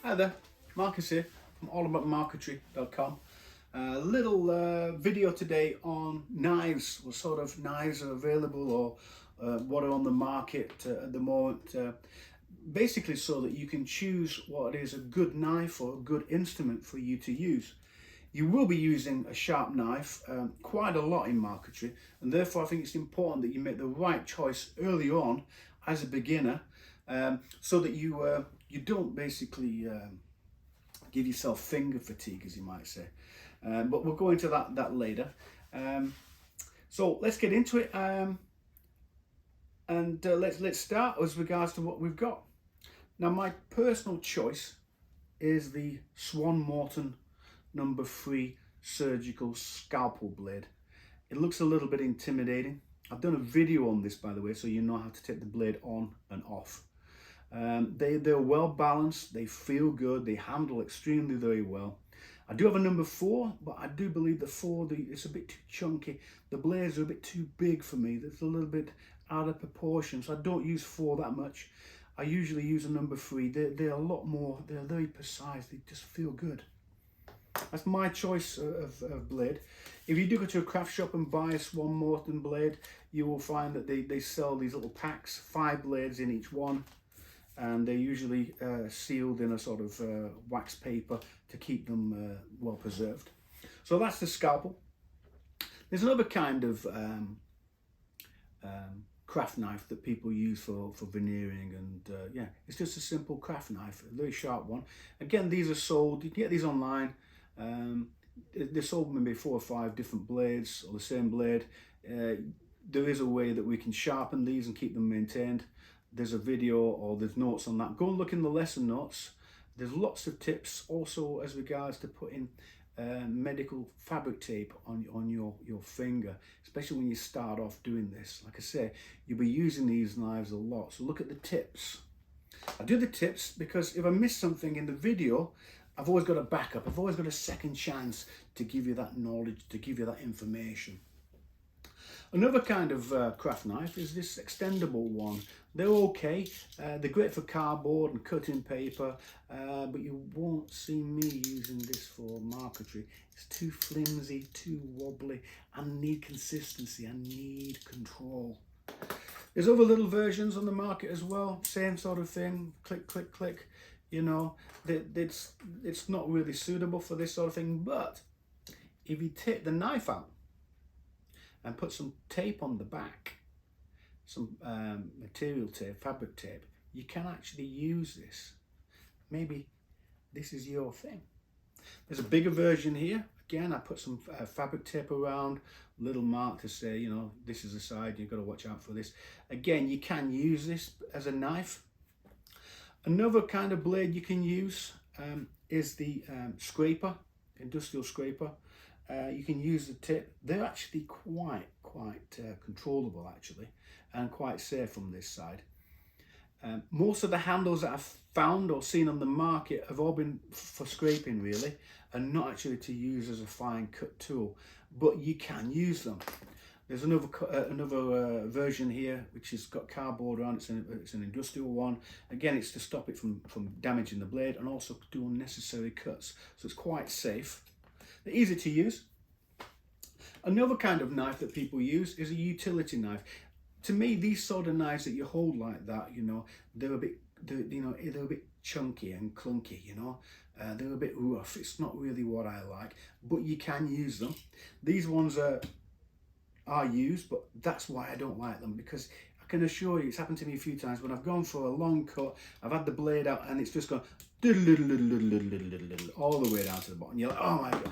Hi there, Marcus here from allaboutmarquetry.com. A little video today on knives, what sort of knives are available or what are on the market at the moment. Basically so that you can choose what is a good knife or a good instrument for you to use. You will be using a sharp knife quite a lot in marquetry, and therefore I think it's important that you make the right choice early on as a beginner, so that you don't basically give yourself finger fatigue, as you might say. But we'll go into that later. So let's get into it, and let's start as regards to what we've got. Now, my personal choice is the Swan Morton number 3 surgical scalpel blade. It looks a little bit intimidating. I've done a video on this, by the way, so you know how to take the blade on and off. They're well balanced, they feel good, they handle extremely very well. I do have a number 4, but I do believe the 4, it's a bit too chunky. The blades are a bit too big for me. It's a little bit out of proportion, so I don't use 4 that much. I usually use a number 3. They're a lot more, they're very precise, they just feel good. That's my choice of blade. If you do go to a craft shop and buy a Swan Morton blade, you will find that they sell these little packs, 5 blades in each one, and they're usually sealed in a sort of wax paper to keep them well preserved. So that's the scalpel. There's another kind of craft knife that people use for veneering, and yeah, it's just a simple craft knife, a very sharp one. Again, these are sold, you can get these online. They're sold maybe 4 or 5 different blades, or the same blade. There is a way that we can sharpen these and keep them maintained. There's a video or there's notes on that. Go and look in the lesson notes. There's lots of tips also as regards to putting medical fabric tape on your finger, especially when you start off doing this. Like I say, you'll be using these knives a lot, so look at the tips. I do the tips because if I miss something in the video, I've always got a backup. I've always got a second chance to give you that knowledge, to give you that information. Another kind of craft knife is this extendable one. They're okay, they're great for cardboard and cutting paper, but you won't see me using this for marquetry. It's too flimsy, too wobbly. I need consistency, I need control. There's other little versions on the market as well, same sort of thing, click, click, click. You know, it's not really suitable for this sort of thing, but if you take the knife out and put some tape on the back, some material tape, fabric tape, you can actually use this. Maybe this is your thing. There's a bigger version here. Again, I put some fabric tape around, little mark to say, you know, this is the side, you've got to watch out for this. Again, you can use this as a knife. Another kind of blade you can use is the scraper, industrial scraper. You can use the tip. They're actually quite controllable actually, and quite safe from this side. Most of the handles that I've found or seen on the market have all been for scraping really, and not actually to use as a fine cut tool, but you can use them. There's another version here which has got cardboard on. It's an industrial one. Again, it's to stop it from damaging the blade and also do unnecessary cuts, so it's quite safe. They're easy to use. Another kind of knife that people use is a utility knife. To me, these sort of knives that you hold like that, you know, they're a bit chunky and clunky, you know. They're a bit rough. It's not really what I like, but you can use them. These ones are used, but that's why I don't like them, because I can assure you, it's happened to me a few times when I've gone for a long cut, I've had the blade out and it's just gone all the way down to the bottom. You're like, oh my god,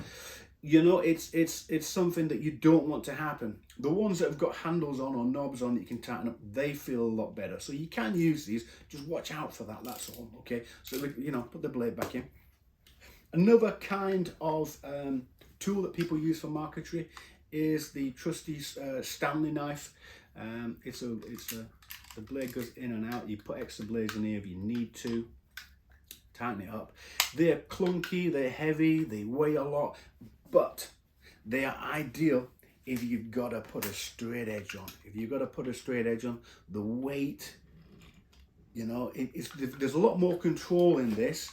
you know, it's something that you don't want to happen. The ones that have got handles on or knobs on that you can tighten up, they feel a lot better. So you can use these, just watch out for that, that's all. Okay, so you know, put the blade back in. Another kind of tool that people use for marquetry is the trusty Stanley knife. The blade goes in and out. You put extra blades in here if you need to. Tighten it up. They're clunky, they're heavy, they weigh a lot, but they are ideal if you've got to put a straight edge on. If you've got to put a straight edge on, the weight You know, there's a lot more control in this,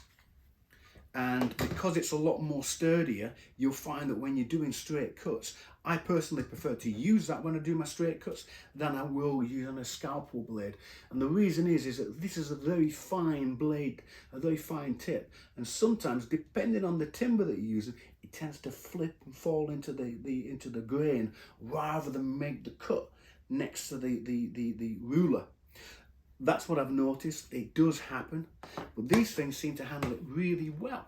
and because it's a lot more sturdier, you'll find that when you're doing straight cuts, I personally prefer to use that when I do my straight cuts than I will use on a scalpel blade. And the reason is that this is a very fine blade, a very fine tip, and sometimes depending on the timber that you're using, it tends to flip and fall into the grain rather than make the cut next to the ruler. That's what I've noticed. It does happen, but these things seem to handle it really well.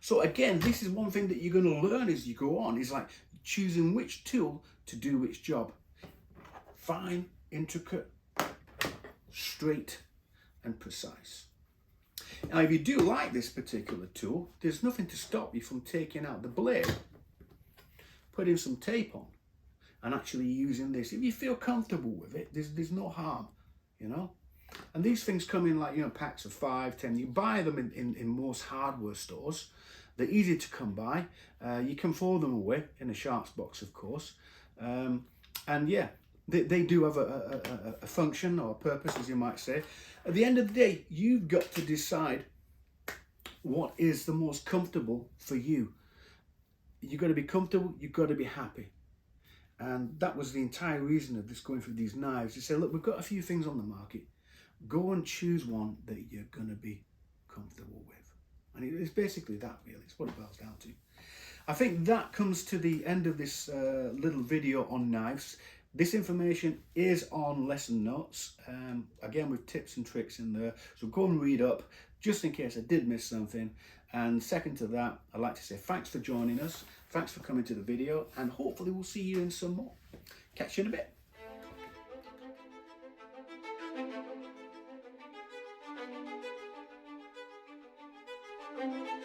So again, this is one thing that you're going to learn as you go on, is like choosing which tool to do which job. Fine, intricate, straight and precise. Now if you do like this particular tool, there's nothing to stop you from taking out the blade, putting some tape on and actually using this. If you feel comfortable with it, there's no harm, you know. And these things come in like, you know, packs of 5, 10. You buy them in most hardware stores. They're easy to come by. You can throw them away in a sharps box, of course. And yeah, they do have a function or a purpose, as you might say. At the end of the day, you've got to decide what is the most comfortable for you. You've got to be comfortable, you've got to be happy. And that was the entire reason of this going through these knives. You say, look, we've got a few things on the market. Go and choose one that you're going to be comfortable with. And it's basically that, really. It's what it boils down to. I think that comes to the end of this little video on knives. This information is on lesson notes, again with tips and tricks in there. So go and read up, just in case I did miss something. And second to that, I'd like to say thanks for joining us. Thanks for coming to the video. And hopefully we'll see you in some more. Catch you in a bit. Thank you.